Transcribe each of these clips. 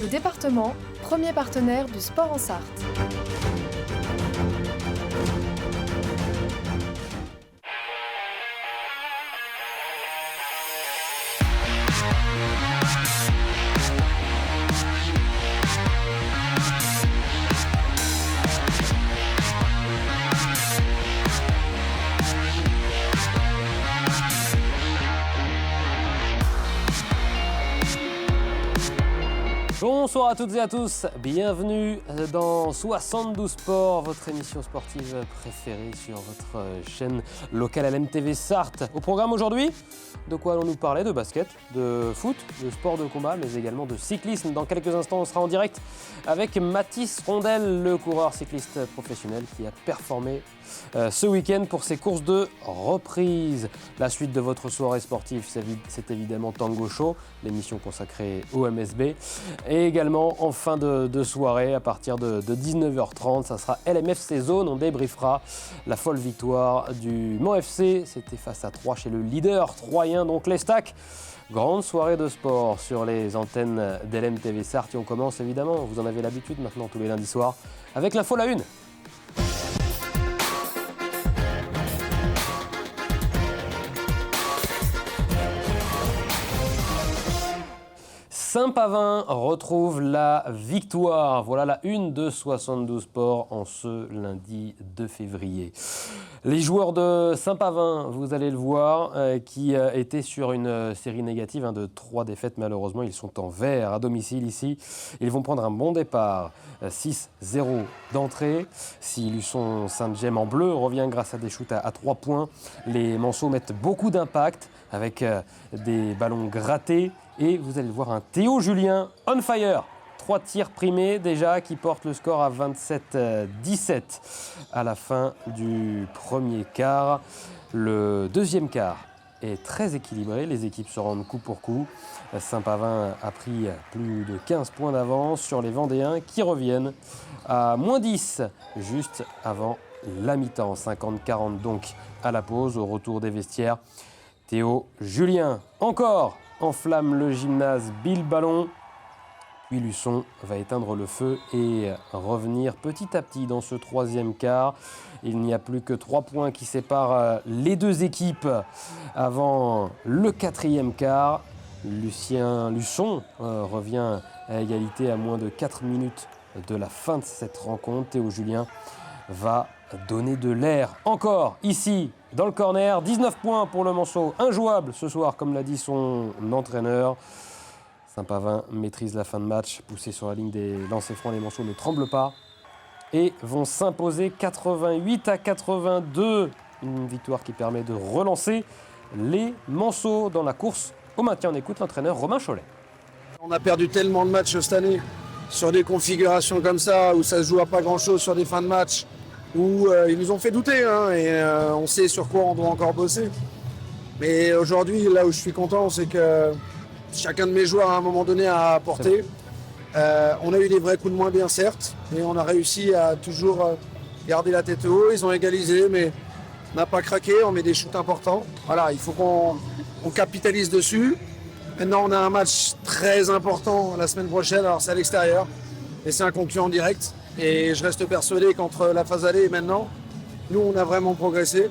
Le département, premier partenaire du sport en Sarthe. Bonsoir à toutes et à tous, bienvenue dans 72 Sports, votre émission sportive préférée sur votre chaîne locale LMTV Sarthe. Au programme aujourd'hui, de quoi allons-nous parler? De basket, de foot, de sport de combat, mais également de cyclisme. Dans quelques instants, on sera en direct avec Mathis Rondel, le coureur cycliste professionnel qui a performé ce week-end pour ses courses de reprise. La suite de votre soirée sportive, c'est évidemment Tango Show, l'émission consacrée au MSB. Et également en fin de soirée, à partir de 19h30, ça sera LMFC Zone. On débriefera la folle victoire du Mans FC. C'était face à Troyes chez le leader troyen, donc les Stacks. Grande soirée de sport sur les antennes d'LMTV Sarthe. Et on commence évidemment, vous en avez l'habitude maintenant tous les lundis soirs, avec l'info la une. Saint-Pavin retrouve la victoire. Voilà la une de 72 Sports en ce lundi 2 février. Les joueurs de Saint-Pavin, vous allez le voir, qui étaient sur une série négative de 3 défaites. Malheureusement, ils sont en vert à domicile ici. Ils vont prendre un bon départ. 6-0 d'entrée. Si Luçon Saint-Gemme en bleu revient grâce à des shoots à 3 points, les Manceaux mettent beaucoup d'impact avec des ballons grattés. Et vous allez voir un Théo Julien on fire. 3 tirs primés déjà qui portent le score à 27-17 à la fin du premier quart. Le deuxième quart est très équilibré. Les équipes se rendent coup pour coup. Saint-Pavin a pris plus de 15 points d'avance sur les Vendéens qui reviennent à moins 10 juste avant la mi-temps. 50-40 donc à la pause au retour des vestiaires. Théo Julien encore enflamme le gymnase Bill Ballon. Puis Luçon va éteindre le feu et revenir petit à petit dans ce troisième quart. Il n'y a plus que 3 points qui séparent les deux équipes avant le quatrième quart. Luçon revient à égalité à moins de 4 minutes de la fin de cette rencontre. Théo Julien va donner de l'air encore ici dans le corner. 19 points pour le Manceau, injouable ce soir comme l'a dit son entraîneur. Saint-Pavin maîtrise la fin de match, poussé sur la ligne des lancers francs. Les Manceaux ne tremblent pas et vont s'imposer 88-82. Une victoire qui permet de relancer les Manceaux dans la course au maintien. On écoute l'entraîneur Romain Cholet. On a perdu tellement de matchs cette année sur des configurations comme ça, où ça se joue à pas grand-chose sur des fins de match, où ils nous ont fait douter, on sait sur quoi on doit encore bosser. Mais aujourd'hui, là où je suis content, c'est que chacun de mes joueurs, à un moment donné, a apporté. On a eu des vrais coups de moins bien, certes, mais on a réussi à toujours garder la tête haut. Ils ont égalisé, mais on n'a pas craqué, on met des shoots importants. Voilà, il faut qu'on capitalise dessus. Maintenant, on a un match très important la semaine prochaine, alors c'est à l'extérieur, et c'est un concurrent direct. Et je reste persuadé qu'entre la phase aller et maintenant, nous, on a vraiment progressé.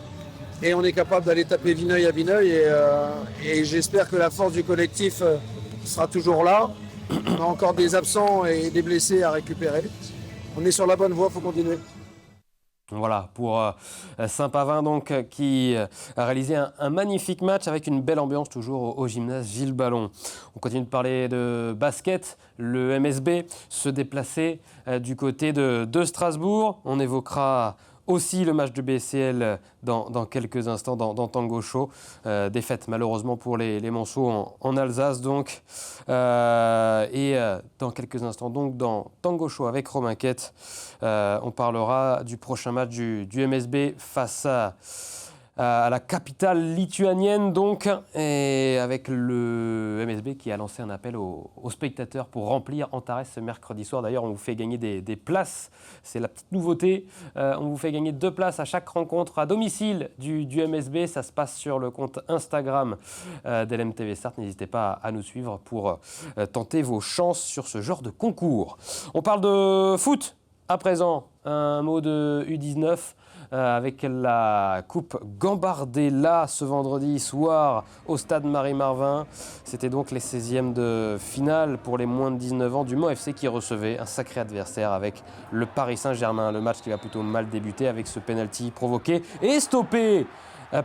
Et on est capable d'aller taper Vineuil à Vineuil. Et j'espère que la force du collectif sera toujours là. On a encore des absents et des blessés à récupérer. On est sur la bonne voie, il faut continuer. Voilà, pour Saint-Pavin donc, qui a réalisé un magnifique match avec une belle ambiance toujours au gymnase Gilles Ballon. On continue de parler de basket. Le MSB se déplaçait du côté de Strasbourg. On évoquera aussi le match de BCL dans quelques instants dans Tango Show. Défaite malheureusement pour les Manceaux en Alsace donc. Et dans quelques instants donc dans Tango Show avec Romain Quette, on parlera du prochain match du MSB face à à la capitale lituanienne donc, et avec le MSB qui a lancé un appel aux spectateurs pour remplir Antares ce mercredi soir. D'ailleurs, on vous fait gagner des places, c'est la petite nouveauté. On vous fait gagner 2 places à chaque rencontre à domicile du MSB. Ça se passe sur le compte Instagram d'LMTV Sarthe. N'hésitez pas à nous suivre pour tenter vos chances sur ce genre de concours. On parle de foot à présent, un mot de U19. Avec la Coupe Gambardella ce vendredi soir au stade Marie-Marvin. C'était donc les 16e de finale pour les moins de 19 ans du Mans FC qui recevait un sacré adversaire avec le Paris Saint-Germain. Le match qui va plutôt mal débuter avec ce penalty provoqué et stoppé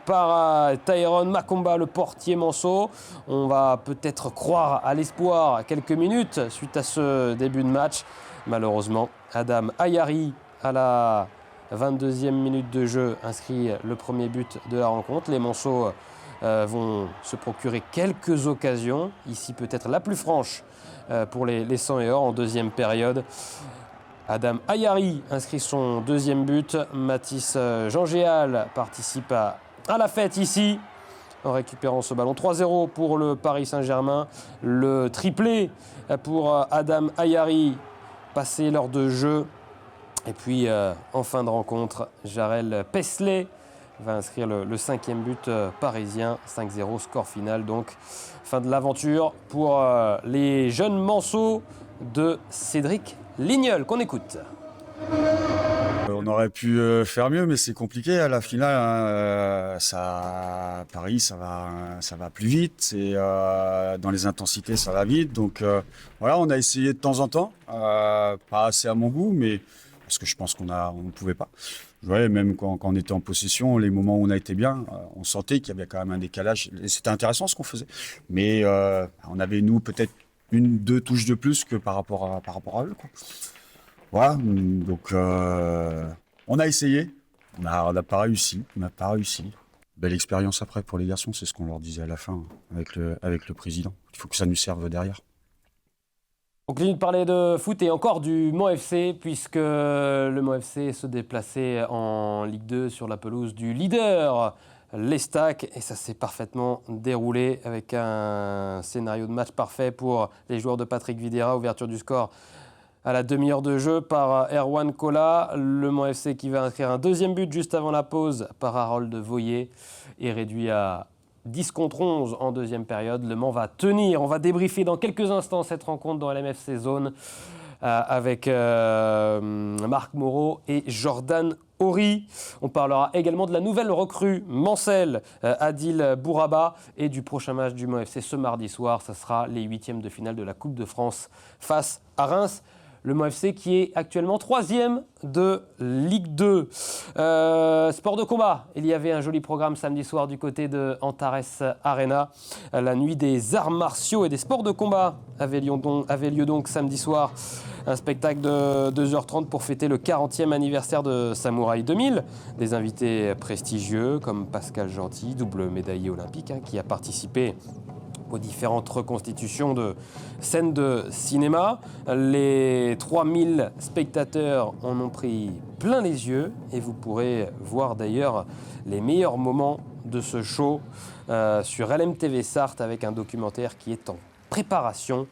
par Tyrone Makomba, le portier manceau. On va peut-être croire à l'espoir quelques minutes suite à ce début de match. Malheureusement, Adam Ayari à la 22e minute de jeu inscrit le premier but de la rencontre. Les Manceaux vont se procurer quelques occasions. Ici peut-être la plus franche pour les 100 et or en deuxième période. Adam Ayari inscrit son deuxième but. Mathis Jean-Géal participe à la fête ici en récupérant ce ballon. 3-0 pour le Paris Saint-Germain. Le triplé pour Adam Ayari passé lors de jeu. Et puis, en fin de rencontre, Jarel Pesley va inscrire le 5e but parisien. 5-0, score final. Donc, fin de l'aventure pour les jeunes manceaux de Cédric Lignol, qu'on écoute. On aurait pu faire mieux, mais c'est compliqué. À la finale, Paris, ça va plus vite. Et, dans les intensités, ça va vite. Donc, voilà, on a essayé de temps en temps. Pas assez à mon goût, mais... parce que je pense qu'on ne pouvait pas. Ouais, même quand on était en possession, les moments où on a été bien, on sentait qu'il y avait quand même un décalage. Et c'était intéressant ce qu'on faisait. Mais on avait, nous, peut-être 1-2 touches de plus que par rapport à eux, quoi. Voilà, donc on a essayé. On n'a pas réussi. Belle expérience après pour les garçons, c'est ce qu'on leur disait à la fin avec le président. Il faut que ça nous serve derrière. On continue de parler de foot et encore du Mans FC, puisque le Mans FC se déplaçait en Ligue 2 sur la pelouse du leader, l'Estac, et ça s'est parfaitement déroulé avec un scénario de match parfait pour les joueurs de Patrick Vieira. Ouverture du score à la demi-heure de jeu par Erwan Kola. Le Mans FC qui va inscrire un deuxième but juste avant la pause par Harold Voyer est réduit à 10 contre 11 en deuxième période. Le Mans va tenir. On va débriefer dans quelques instants cette rencontre dans LMFC Zone avec Marc Moreau et Jordan Horry. On parlera également de la nouvelle recrue Mancel, Adil Bouraba, et du prochain match du Mans FC ce mardi soir. Ça sera les 8e de finale de la Coupe de France face à Reims. Le Mans FC qui est actuellement 3e de Ligue 2. Sport de combat, il y avait un joli programme samedi soir du côté de Antares Arena. La nuit des arts martiaux et des sports de combat avait lieu donc samedi soir. Un spectacle de 2h30 pour fêter le 40e anniversaire de Samouraï 2000. Des invités prestigieux comme Pascal Gentil, double médaillé olympique, qui a participé aux différentes reconstitutions de scènes de cinéma. Les 3000 spectateurs en ont pris plein les yeux et vous pourrez voir d'ailleurs les meilleurs moments de ce show sur LMTV Sarthe avec un documentaire qui est en préparation.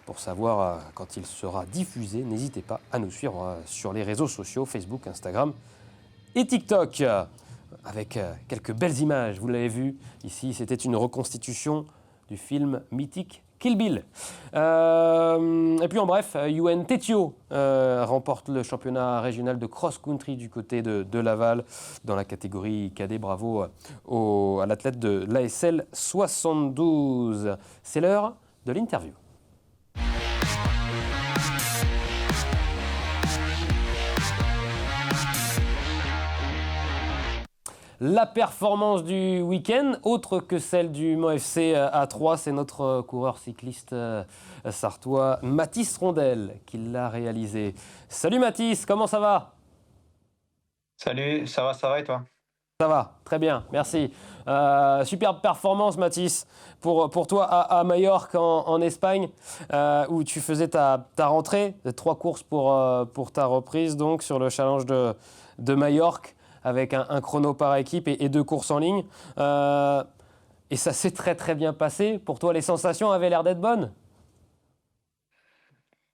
Pour savoir quand il sera diffusé, n'hésitez pas à nous suivre sur les réseaux sociaux, Facebook, Instagram et TikTok. Avec quelques belles images, vous l'avez vu, ici c'était une reconstitution du film mythique Kill Bill. Et puis en bref, Yuen Tetio remporte le championnat régional de cross-country du côté de Laval dans la catégorie cadet. Bravo à l'athlète de l'ASL 72. C'est l'heure de l'interview. La performance du week-end, autre que celle du Mans FC à 3, c'est notre coureur cycliste sartois Mathis Rondel qui l'a réalisé. Salut Mathis, comment ça va ? Salut, ça va et toi ? Ça va, très bien, merci. Superbe performance Mathis pour toi à Majorque en Espagne où tu faisais ta rentrée, 3 courses pour ta reprise donc sur le challenge de Majorque. avec un chrono par équipe et 2 courses en ligne. Et ça s'est très très bien passé. Pour toi, les sensations avaient l'air d'être bonnes?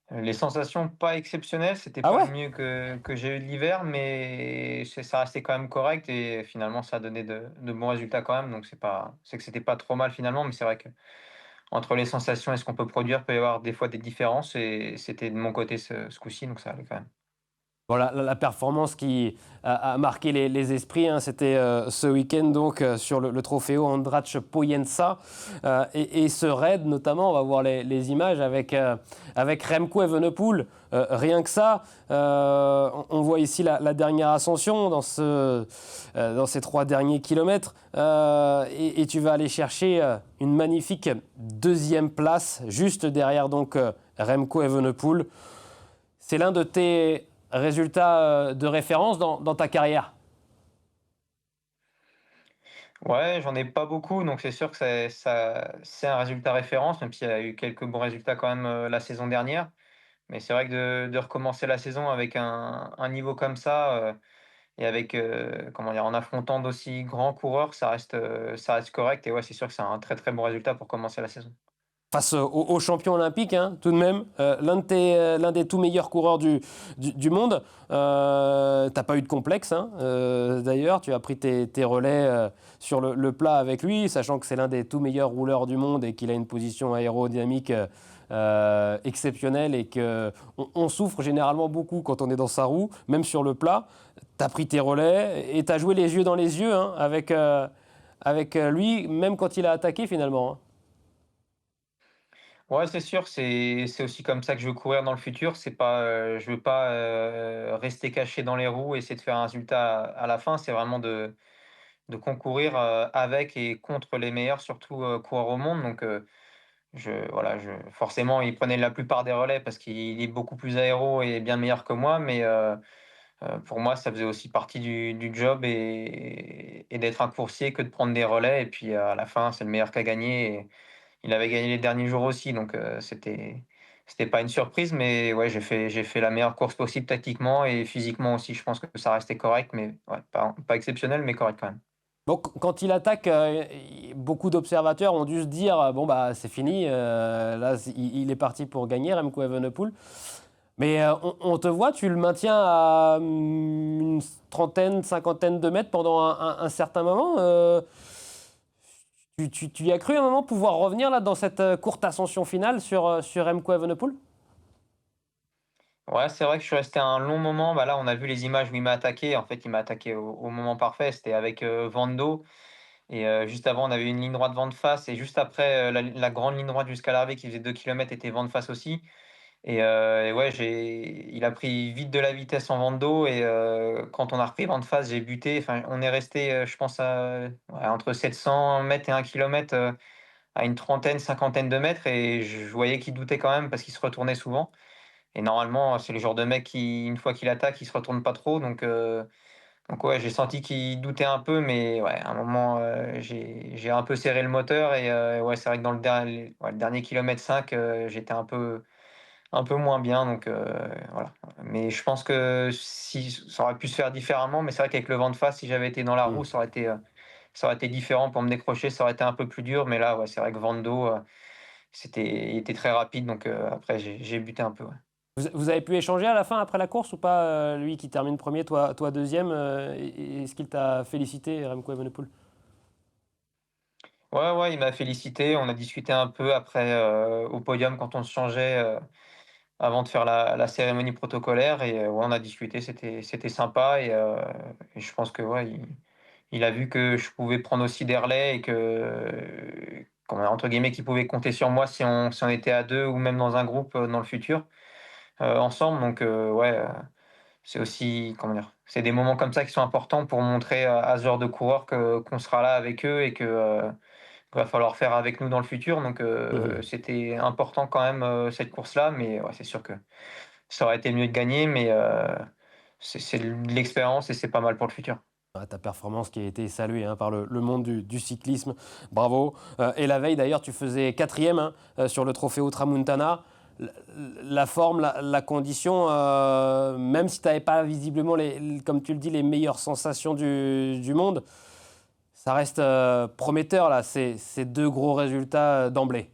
Les sensations pas exceptionnelles, c'était Ah pas le ouais? mieux que j'ai eu de l'hiver, mais ça restait quand même correct et finalement ça a donné de bons résultats quand même. Donc c'est que c'était pas trop mal finalement, mais c'est vrai que entre les sensations et ce qu'on peut produire, peut y avoir des fois des différences et c'était de mon côté ce coup-ci, donc ça allait quand même. Voilà, la performance qui a marqué les esprits, hein, c'était ce week-end donc sur le Trofeo Andratx Poyensa et ce raid notamment, on va voir les images avec Remco Evenepoel. Rien que ça, on voit ici la dernière ascension dans ces 3 derniers kilomètres et tu vas aller chercher une magnifique 2e place juste derrière donc Remco Evenepoel. C'est l'un de tes résultat de référence dans ta carrière? Ouais, j'en ai pas beaucoup, donc c'est sûr que c'est un résultat référence, même s'il y a eu quelques bons résultats quand même la saison dernière. Mais c'est vrai que de recommencer la saison avec un niveau comme ça et avec comment dire, en affrontant d'aussi grands coureurs, ça reste correct. Et ouais, c'est sûr que c'est un très très bon résultat pour commencer la saison. Face aux champions olympiques, hein, tout de même, l'un des tout meilleurs coureurs du monde. T'as pas eu de complexe, hein, d'ailleurs. Tu as pris tes relais sur le plat avec lui, sachant que c'est l'un des tout meilleurs rouleurs du monde et qu'il a une position aérodynamique exceptionnelle et qu'on souffre généralement beaucoup quand on est dans sa roue, même sur le plat. Tu as pris tes relais et tu as joué les yeux dans les yeux hein, avec lui, même quand il a attaqué finalement. Hein. Ouais, c'est sûr, c'est aussi comme ça que je veux courir dans le futur. C'est pas, je veux pas rester caché dans les roues et essayer de faire un résultat à la fin. C'est vraiment de concourir avec et contre les meilleurs, surtout coureurs au monde. Donc, voilà, forcément, il prenait la plupart des relais parce qu'il est beaucoup plus aéro et bien meilleur que moi. Mais pour moi, ça faisait aussi partie du job et d'être un coursier que de prendre des relais. Et puis à la fin, c'est le meilleur qui a gagné. Il avait gagné les derniers jours aussi, donc c'était pas une surprise, mais ouais, j'ai fait la meilleure course possible tactiquement et physiquement aussi. Je pense que ça restait correct, mais ouais, pas exceptionnel, mais correct quand même. Donc, quand il attaque, beaucoup d'observateurs ont dû se dire bon bah c'est fini, là il est parti pour gagner Remco Evenepoel. Mais on te voit, tu le maintiens à une trentaine, cinquantaine de mètres pendant un certain moment. Tu y as cru à un moment pouvoir revenir là dans cette courte ascension finale sur Remco Evenepoel? Ouais, c'est vrai que je suis resté un long moment. Bah là, on a vu les images où il m'a attaqué. En fait, il m'a attaqué au moment parfait. C'était avec Vando. Et juste avant, on avait une ligne droite vent de face. Et juste après, la grande ligne droite jusqu'à l'arrivée qui faisait 2 kilomètres était vent de face aussi. Et ouais, il a pris vite de la vitesse en vent de dos et quand on a repris vent de face, j'ai buté. Enfin, on est resté, je pense, ouais, entre 700 mètres et 1 kilomètre, à une trentaine, cinquantaine de mètres et je voyais qu'il doutait quand même parce qu'il se retournait souvent. Et normalement, c'est le genre de mec qui, une fois qu'il attaque, il se retourne pas trop. Donc ouais, j'ai senti qu'il doutait un peu, mais ouais, à un moment, j'ai un peu serré le moteur et ouais, c'est vrai que dans le dernier kilomètre 5, j'étais un peu moins bien, donc voilà. Mais je pense que si ça aurait pu se faire différemment, mais c'est vrai qu'avec le vent de face, si j'avais été dans la roue, ça aurait été différent pour me décrocher, ça aurait été un peu plus dur. Mais là, ouais, c'est vrai que vent de dos, il était très rapide, donc après j'ai buté un peu. Ouais. Vous avez pu échanger à la fin, après la course ou pas lui qui termine premier, toi deuxième est-ce qu'il t'a félicité, Remco Evenepoel? Ouais, ouais, il m'a félicité. On a discuté un peu après au podium quand on se changeait avant de faire la cérémonie protocolaire. Et ouais, on a discuté, c'était sympa. Et je pense que ouais, il a vu que je pouvais prendre aussi des relais et entre guillemets, qu'il pouvait compter sur moi si on était à deux ou même dans un groupe dans le futur ensemble. Donc, ouais, c'est aussi, comment dire, c'est des moments comme ça qui sont importants pour montrer à ce genre de coureurs qu'on sera là avec eux et qu'il va falloir faire avec nous dans le futur. Donc, Mhm. c'était important quand même cette course-là. Mais ouais, c'est sûr que ça aurait été mieux de gagner, mais c'est de l'expérience et c'est pas mal pour le futur. Ta performance qui a été saluée hein, par le monde du cyclisme, bravo. Et la veille d'ailleurs, tu faisais quatrième hein, sur le Trofeo Tramontana. la forme, la condition, même si tu n'avais pas visiblement, comme tu le dis, les meilleures sensations du monde, ça reste prometteur, là, ces 2 gros résultats d'emblée.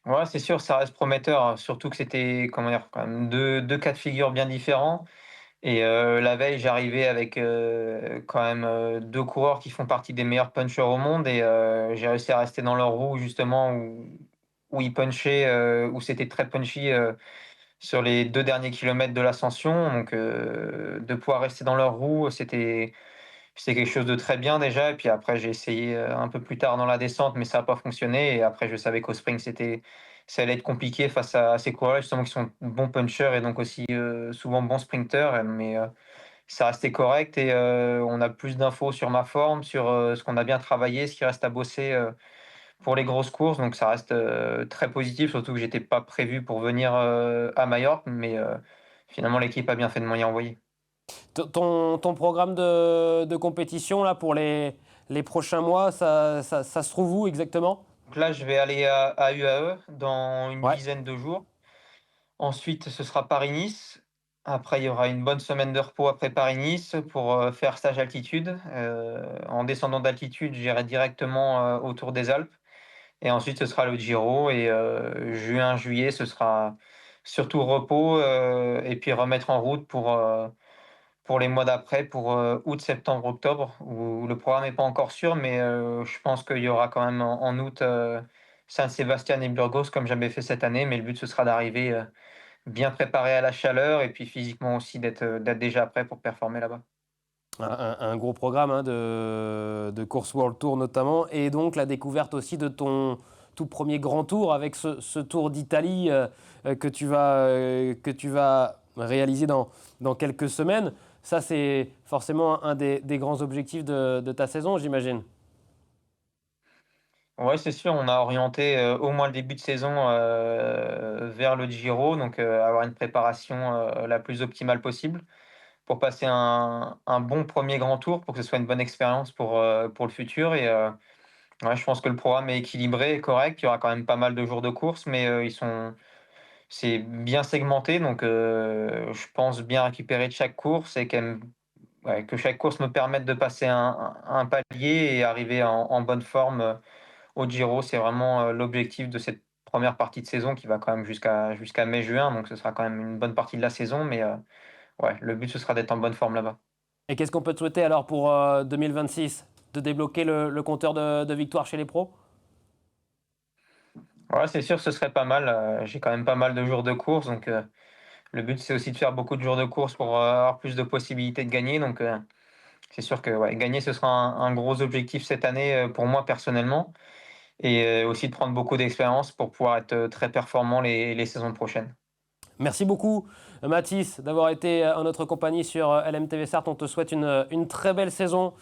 Ouais, c'est sûr, ça reste prometteur, surtout que c'était, comment dire, quand même deux cas de figure bien différents. Et la veille, j'arrivais avec quand même 2 coureurs qui font partie des meilleurs punchers au monde et j'ai réussi à rester dans leur roue justement où ils punchaient, où c'était très punchy sur les 2 derniers kilomètres de l'ascension. Donc de pouvoir rester dans leur roue, c'était quelque chose de très bien déjà. Et puis après, j'ai essayé un peu plus tard dans la descente, mais ça n'a pas fonctionné. Et après, je savais qu'au sprint, ça allait être compliqué face à ces coureurs justement qui sont bons punchers et donc aussi souvent bons sprinters. Mais ça restait correct et on a plus d'infos sur ma forme, sur ce qu'on a bien travaillé, ce qui reste à bosser pour les grosses courses. Donc ça reste très positif, surtout que j'étais pas prévu pour venir à Majorque, mais finalement l'équipe a bien fait de m'y envoyer. Ton programme de compétition là, pour les prochains mois, ça se trouve où exactement? Donc là, je vais aller à UAE dans une Ouais. dizaine de jours. Ensuite, ce sera Paris-Nice. Après, il y aura une bonne semaine de repos après Paris-Nice pour faire stage altitude. En descendant d'altitude, j'irai directement autour des Alpes. Et ensuite, ce sera le Giro. Et juin, juillet, ce sera surtout repos et puis remettre en route pour les mois d'après, pour août, septembre, octobre, où le programme n'est pas encore sûr, mais je pense qu'il y aura quand même en août Saint-Sébastien et Burgos, comme j'avais fait cette année. Mais le but, ce sera d'arriver bien préparé à la chaleur et puis physiquement aussi d'être déjà prêt pour performer là-bas. Un gros programme hein, de course World Tour notamment, et donc la découverte aussi de ton tout premier grand tour avec ce Tour d'Italie que tu vas réaliser dans quelques semaines. Ça, c'est forcément un des grands objectifs de ta saison, j'imagine. Ouais, c'est sûr, on a orienté au moins le début de saison vers le Giro, donc avoir une préparation la plus optimale possible pour passer un bon premier grand tour, pour que ce soit une bonne expérience pour le futur. Et ouais, je pense que le programme est équilibré et correct. Il y aura quand même pas mal de jours de course, mais c'est bien segmenté, donc je pense bien récupérer de chaque course et ouais, que chaque course me permette de passer un palier et arriver en bonne forme au Giro. C'est vraiment l'objectif de cette première partie de saison qui va quand même jusqu'à mai-juin, donc ce sera quand même une bonne partie de la saison, mais ouais, le but ce sera d'être en bonne forme là-bas. Et qu'est-ce qu'on peut te souhaiter alors pour 2026? De débloquer le compteur de victoires chez les pros? Ouais, c'est sûr, ce serait pas mal. J'ai quand même pas mal de jours de course, donc le but c'est aussi de faire beaucoup de jours de course pour avoir plus de possibilités de gagner. Donc c'est sûr que ouais, gagner ce sera un gros objectif cette année pour moi personnellement, et aussi de prendre beaucoup d'expérience pour pouvoir être très performant les saisons prochaines. Merci beaucoup, Mathis, d'avoir été en notre compagnie sur LMTV Sarthe. On te souhaite une très belle saison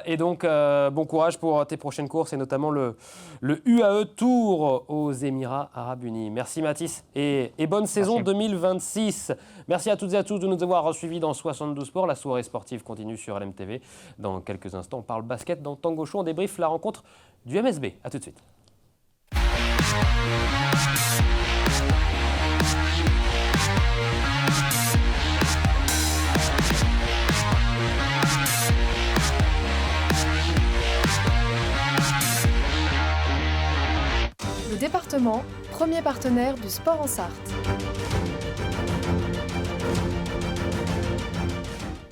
et donc bon courage pour tes prochaines courses et notamment le UAE Tour aux Émirats Arabes Unis. Merci, Mathis, et bonne saison 2026. Merci à toutes et à tous de nous avoir suivis dans 72 Sports. La soirée sportive continue sur LMTV. Dans quelques instants, on parle basket dans Tango Show. On débriefe la rencontre du MSB. A tout de suite. Le département, premier partenaire du sport en Sarthe.